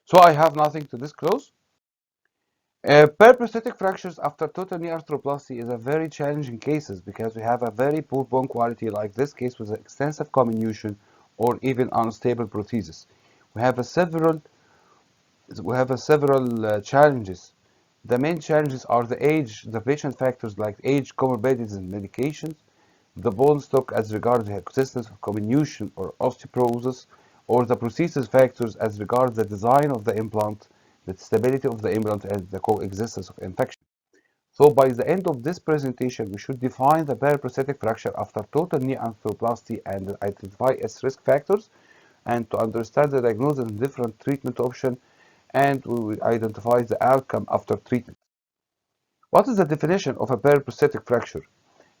So I have nothing to disclose. Periprosthetic fractures after total knee arthroplasty is a very challenging cases because we have a very poor bone quality like this case with extensive comminution or even unstable prosthesis. We have a several challenges. The main challenges are the age, the patient factors like age, comorbidities, and medications, the bone stock as regards the existence of comminution or osteoporosis, or the prosthesis factors as regards the design of the implant, the stability of the implant, and the coexistence of infection. So by the end of this presentation, we should define the periprosthetic fracture after total knee arthroplasty and identify its risk factors, and to understand the diagnosis and different treatment options, and we will identify the outcome after treatment. What is the definition of a periprosthetic fracture?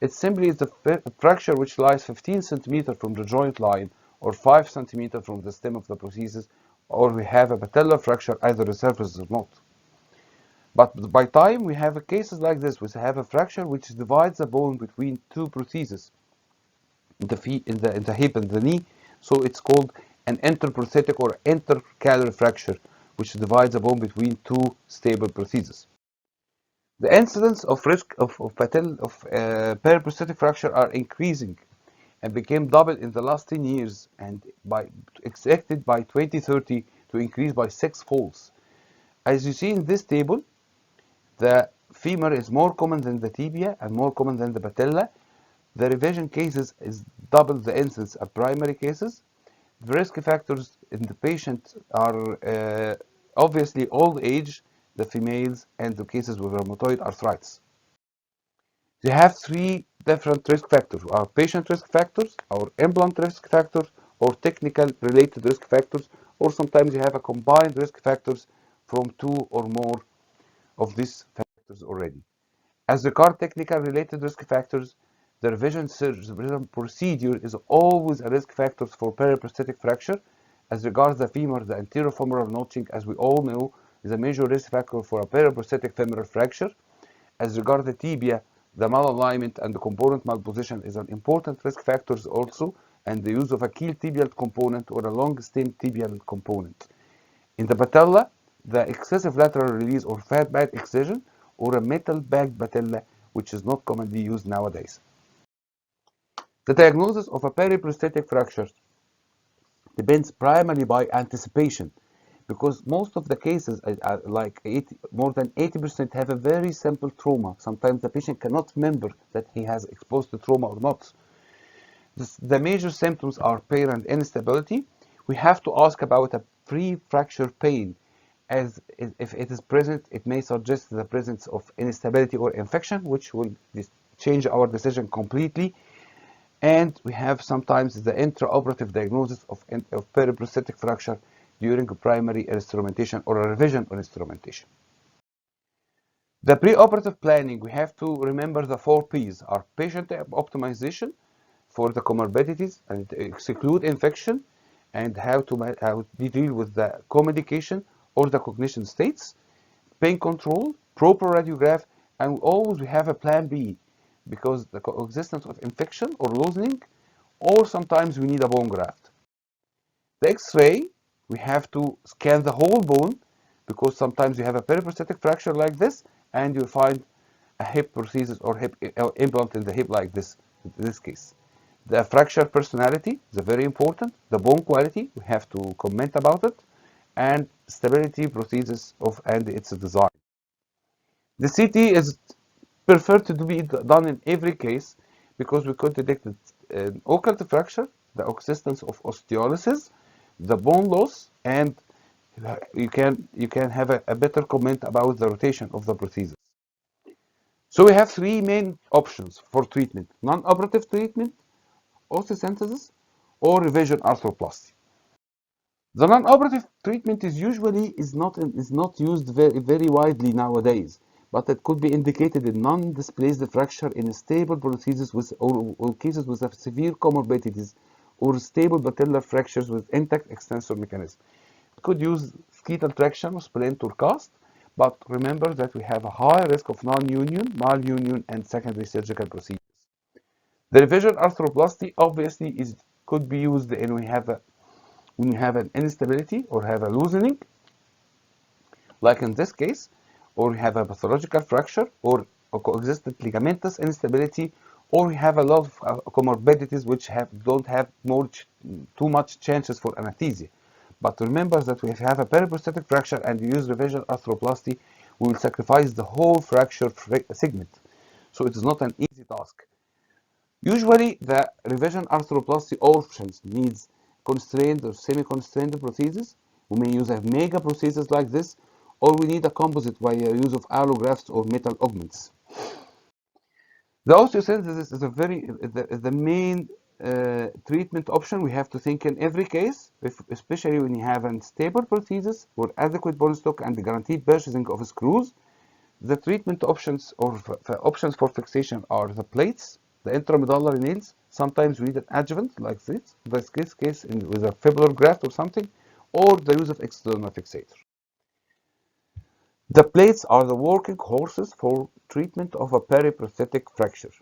It simply is the fracture which lies 15 centimeters from the joint line or 5 centimeters from the stem of the prosthesis, or we have a patellar fracture either the surface or not. But by time we have cases like this, we have a fracture which divides the bone between two prostheses, in the hip and the knee. So it's called an interprosthetic or intercalary fracture, which divides the bone between two stable prostheses. The incidence of risk of periprosthetic fracture are increasing and became double in the last 10 years, and by expected by 2030 to increase by 6 folds. As you see in this table, the femur is more common than the tibia and more common than the patella. The revision cases is double the incidence of primary cases. The risk factors in the patient are obviously old age, the females, and the cases with rheumatoid arthritis. You have three different risk factors: our patient risk factors, our implant risk factors, or technical related risk factors, or sometimes you have a combined risk factors from two or more of these factors already. As regard technical related risk factors, the revision procedure is always a risk factor for periprosthetic fracture. As regards the femur, the anterior femoral notching, as we all know, is a major risk factor for a periprosthetic femoral fracture. As regards the tibia, the malalignment and the component malposition is an important risk factors also, and the use of a keel tibial component or a long stem tibial component. In the patella, the excessive lateral release or fat bag excision or a metal bagged patella, which is not commonly used nowadays. The diagnosis of a periprosthetic fracture depends primarily by anticipation, because most of the cases, like more than 80%, have a very simple trauma. Sometimes the patient cannot remember that he has exposed to trauma or not. The major symptoms are pain and instability. We have to ask about a pre-fracture pain, as if it is present, it may suggest the presence of instability or infection, which will change our decision completely. And we have sometimes the intraoperative diagnosis of periprosthetic fracture during primary instrumentation or a revision on instrumentation. The preoperative planning, we have to remember the 4 P's: are patient optimization for the comorbidities and exclude infection, and how to deal with the co-medication or the cognition states, pain control, proper radiograph, and always we have a plan B, because the coexistence of infection or loosening, or sometimes we need a bone graft. The X-ray, we have to scan the whole bone, because sometimes you have a periprosthetic fracture like this, and you find a hip prosthesis or hip implant in the hip like this, in this case. The fracture personality is very important. The bone quality, we have to comment about it, and stability, prosthesis of and its design. The CT is preferred to be done in every case, because we could detect an occult fracture, the existence of osteolysis, the bone loss, and you can have a better comment about the rotation of the prosthesis. So we have three main options for treatment: non-operative treatment, osteosynthesis, or revision arthroplasty. The non-operative treatment is not used very widely nowadays, but it could be indicated in non-displaced fracture in stable prosthesis or cases with severe comorbidities, or stable patellar fractures with intact extensor mechanism. It could use skeletal traction or splint or cast, but remember that we have a high risk of non-union, malunion, and secondary surgical procedures. The revision arthroplasty obviously could be used when we have an instability or have a loosening, like in this case, or we have a pathological fracture, or a coexistent ligamentous instability, or we have a lot of comorbidities which don't have too much chances for anesthesia. But remember that if we have a periprosthetic fracture and we use revision arthroplasty, we will sacrifice the whole fracture segment. So it is not an easy task. Usually, the revision arthroplasty options needs constrained or semi-constrained prosthesis. We may use a mega prosthesis like this, or we need a composite by use of allografts or metal augments. The osteosynthesis is the main treatment option we have to think in every case, especially when you have a stable prosthesis or adequate bone stock and the guaranteed purchasing of screws. The treatment options or options for fixation are the plates, the intramedullary nails. Sometimes we need an adjuvant like this case with a fibular graft or something, or the use of external fixator. The plates are the working horses for treatment of a periprosthetic fracture.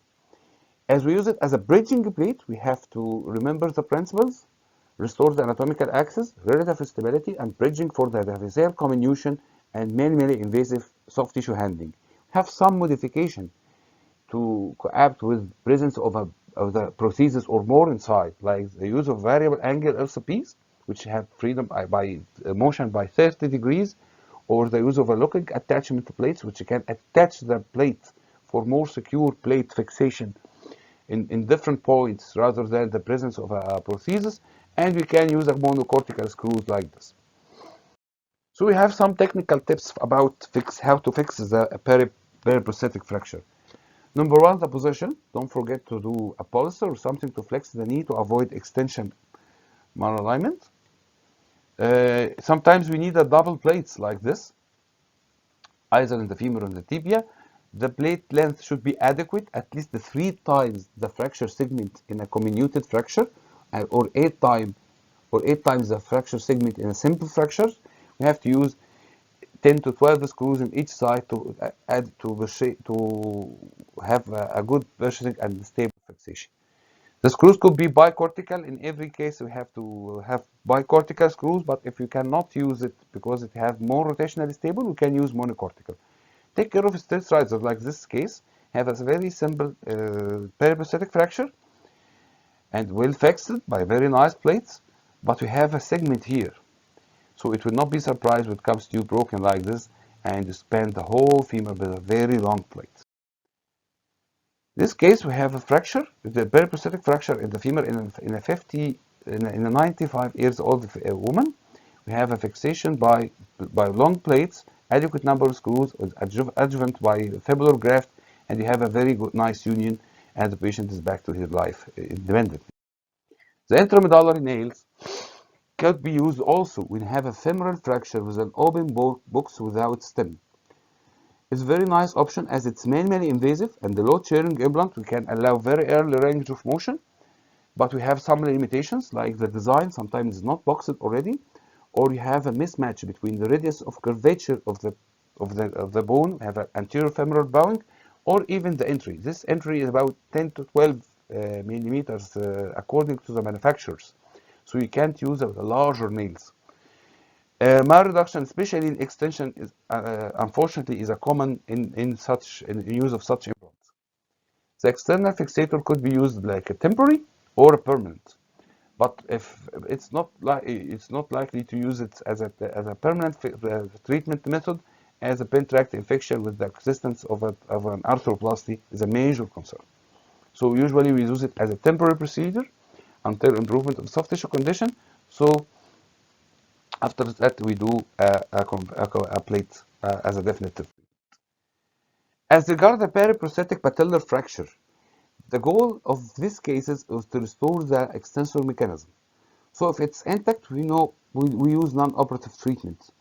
As we use it as a bridging plate, we have to remember the principles, restore the anatomical axis, relative stability, and bridging for the diaphyseal comminution and minimally invasive soft tissue handling. Have some modification to coapt with presence of the prosthesis or more inside, like the use of variable angle LCPs, which have freedom by motion by 30 degrees, or the use of a locking attachment plates, which can attach the plate for more secure plate fixation in different points rather than the presence of a prosthesis, and we can use a monocortical screws like this. So we have some technical tips about how to fix the periprosthetic fracture. Number one, the position. Don't forget to do a polyester or something to flex the knee to avoid extension malalignment. Sometimes we need a double plates like this, either in the femur or in the tibia. The plate length should be adequate, at least 3 times the fracture segment in a comminuted fracture, or 8 times the fracture segment in a simple fracture. We have to use 10 to 12 screws in each side to add to have a good positioning and stable fixation. The screws could be bicortical. In every case, we have to have bicortical screws, but if you cannot use it because it has more rotationally stable, we can use monocortical. Take care of stress risers like this case, have a very simple periprosthetic fracture and well fixed by very nice plates, but we have a segment here. So it will not be surprised when it comes to you broken like this and you span the whole femur with a very long plate. In this case, we have a fracture, the periprosthetic fracture in the femur in a 95 years old woman. We have a fixation by long plates, adequate number of screws, adjuvant by fibular graft, and you have a very good, nice union, and the patient is back to his life independently. The intramedullary nails could be used also when you have a femoral fracture with an open box without stem. It's a very nice option as it's minimally invasive and the low churning implant we can allow very early range of motion, but we have some limitations like the design sometimes is not boxed already, or you have a mismatch between the radius of curvature of the bone, we have an anterior femoral bowing, or even the entry. This entry is about 10 to 12 millimeters according to the manufacturers, so you can't use the larger nails. Malreduction, especially in extension, is unfortunately is a common in use of such implants. The external fixator could be used like a temporary or a permanent, but if it's not likely to use it as a permanent treatment method, as a pen tract infection with the existence of an arthroplasty is a major concern. So usually we use it as a temporary procedure until improvement of soft tissue condition. So after that, we do a plate as a definitive. As regards the periprosthetic patellar fracture, the goal of these cases is to restore the extensor mechanism. So if it's intact, we know we use non-operative treatment.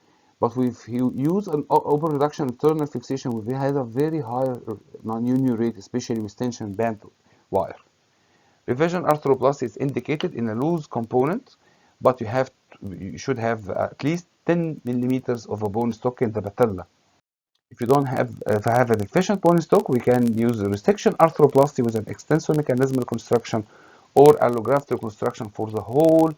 But if you use an open reduction internal fixation, we have a very high non-union rate, especially with tension band wire. Revision arthroplasty is indicated in a loose component, but you should have at least 10 millimeters of a bone stock in the patella. If you don't have, if I have an efficient bone stock, we can use a resection arthroplasty with an extensor mechanism reconstruction or allograft reconstruction for the whole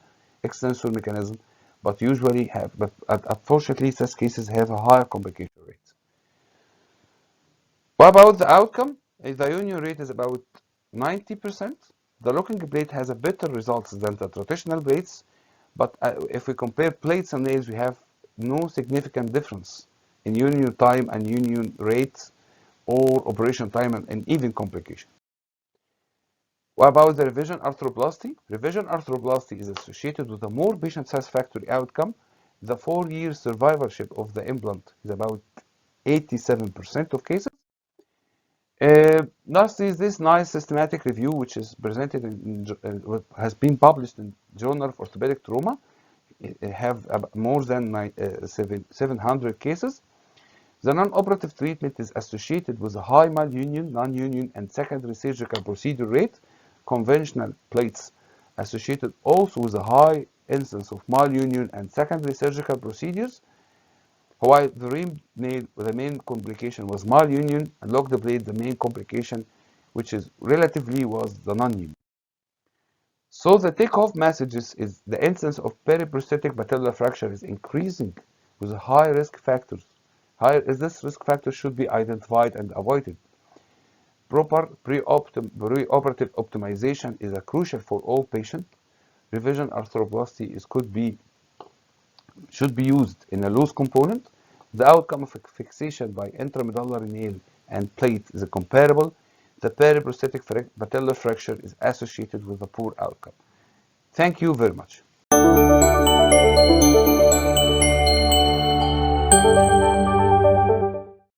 extensor mechanism. but unfortunately, such cases have a higher complication rate. What about the outcome? If the union rate is about 90%, the locking plate has a better results than the traditional plates, but if we compare plates and nails, we have no significant difference in union time and union rate or operation time and even complication. What about the revision arthroplasty? Revision arthroplasty is associated with a more patient satisfactory outcome. The 4-year survivorship of the implant is about 87% of cases. Last is this nice systematic review, which is presented has been published in Journal of Orthopedic Trauma. It have more than 700 cases. The non-operative treatment is associated with a high malunion, non-union, and secondary surgical procedure rate. Conventional plates associated also with a high incidence of malunion and secondary surgical procedures. While the rim nail, the main complication was malunion, and locked plate, the main complication, which is relatively was the non-union. So the take-off messages is the incidence of periprosthetic patellar fracture is increasing with high risk factors. This risk factor should be identified and avoided. Proper preoperative optimization is a crucial for all patients. Revision arthroplasty should be used in a loose component. The outcome of fixation by intramedullary nail and plate is comparable. The periprosthetic patellar fracture is associated with a poor outcome. Thank you very much.